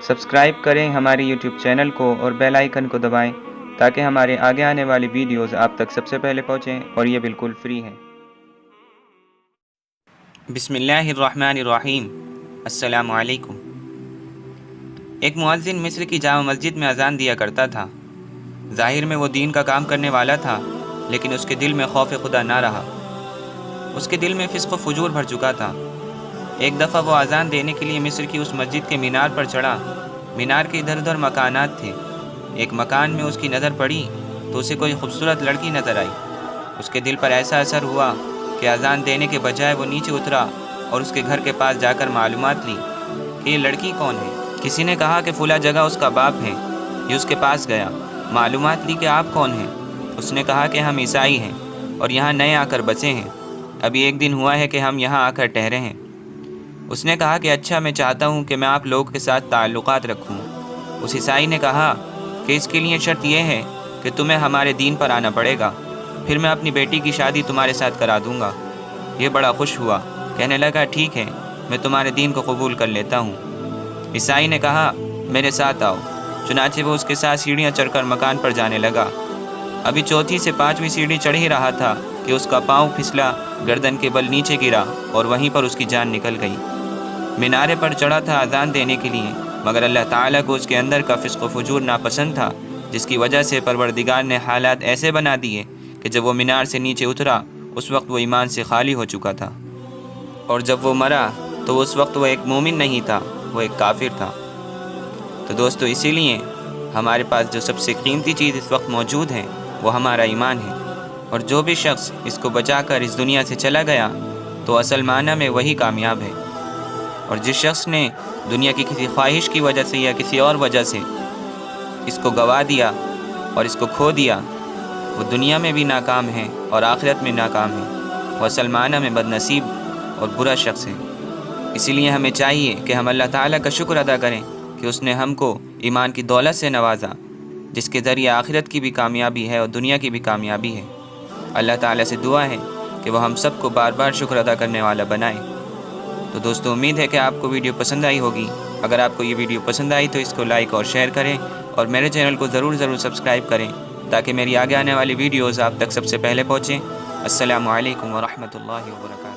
Subscribe کریں ہمارے YouTube channel کو اور بیل آئیکن کو دبائیں تاکہ ہمارے آگے آنے والی ویڈیوز آپ تک سب سے پہلے پہنچیں اور یہ بالکل فری ہیں۔ بسم اللہ الرحمن الرحیم۔ السلام علیکم۔ ایک مؤذن مصر کی جامع مسجد میں اذان دیا کرتا تھا۔ ظاہر میں وہ دین کا کام کرنے والا تھا، لیکن اس کے دل میں خوف خدا نہ رہا۔ اس کے دل میں فسق و فجور بھر چکا تھا۔ ایک دفعہ وہ اذان دینے کے لیے مصر کی اس مسجد کے مینار پر چڑھا۔ مینار کے ادھر ادھر مکانات تھے۔ ایک مکان میں اس کی نظر پڑی تو اسے کوئی خوبصورت لڑکی نظر آئی۔ اس کے دل پر ایسا اثر ہوا کہ اذان دینے کے بجائے وہ نیچے اترا اور اس کے گھر کے پاس جا کر معلومات لی کہ یہ لڑکی کون ہے۔ کسی نے کہا کہ فلاں جگہ اس کا باپ ہے۔ یہ اس کے پاس گیا، معلومات لی کہ آپ کون ہیں۔ اس نے کہا کہ ہم عیسائی ہیں اور یہاں نئے آ کر بسے ہیں، ابھی ایک دن ہوا ہے کہ ہم یہاں آ کر ٹھہرے ہیں۔ اس نے کہا کہ اچھا، میں چاہتا ہوں کہ میں آپ لوگوں کے ساتھ تعلقات رکھوں۔ اس عیسائی نے کہا کہ اس کے لیے شرط یہ ہے کہ تمہیں ہمارے دین پر آنا پڑے گا، پھر میں اپنی بیٹی کی شادی تمہارے ساتھ کرا دوں گا۔ یہ بڑا خوش ہوا، کہنے لگا ٹھیک ہے، میں تمہارے دین کو قبول کر لیتا ہوں۔ عیسائی نے کہا میرے ساتھ آؤ۔ چنانچہ وہ اس کے ساتھ سیڑھیاں چڑھ کر مکان پر جانے لگا۔ ابھی چوتھی سے پانچویں سیڑھی چڑھ ہی رہا تھا کہ اس کا پاؤں پھسلا، گردن کے بل نیچے گرا اور وہیں پر اس کی جان نکل گئی۔ مینارے پر چڑھا تھا اذان دینے کے لیے، مگر اللہ تعالیٰ کو اس کے اندر کا فسق و فجور ناپسند تھا، جس کی وجہ سے پروردگار نے حالات ایسے بنا دیے کہ جب وہ مینار سے نیچے اترا اس وقت وہ ایمان سے خالی ہو چکا تھا، اور جب وہ مرا تو اس وقت وہ ایک مومن نہیں تھا، وہ ایک کافر تھا۔ تو دوستو، اسی لیے ہمارے پاس جو سب سے قیمتی چیز اس وقت موجود ہے وہ ہمارا ایمان ہے، اور جو بھی شخص اس کو بچا کر اس دنیا سے چلا گیا تو اصل معنی میں وہی کامیاب ہے، اور جس شخص نے دنیا کی کسی خواہش کی وجہ سے یا کسی اور وجہ سے اس کو گوا دیا اور اس کو کھو دیا، وہ دنیا میں بھی ناکام ہے اور آخرت میں ناکام ہے، وہ اصل معنی میں بد نصیب اور برا شخص ہے۔ اسی لیے ہمیں چاہیے کہ ہم اللہ تعالیٰ کا شکر ادا کریں کہ اس نے ہم کو ایمان کی دولت سے نوازا، جس کے ذریعے آخرت کی بھی کامیابی ہے اور دنیا کی بھی کامیابی ہے۔ اللہ تعالیٰ سے دعا ہے کہ وہ ہم سب کو بار بار شکر ادا کرنے والا بنائے۔ تو دوستو، امید ہے کہ آپ کو ویڈیو پسند آئی ہوگی۔ اگر آپ کو یہ ویڈیو پسند آئی تو اس کو لائک اور شیئر کریں، اور میرے چینل کو ضرور سبسکرائب کریں تاکہ میری آگے آنے والی ویڈیوز آپ تک سب سے پہلے پہنچیں۔ السلام علیکم ورحمۃ اللہ وبرکاتہ۔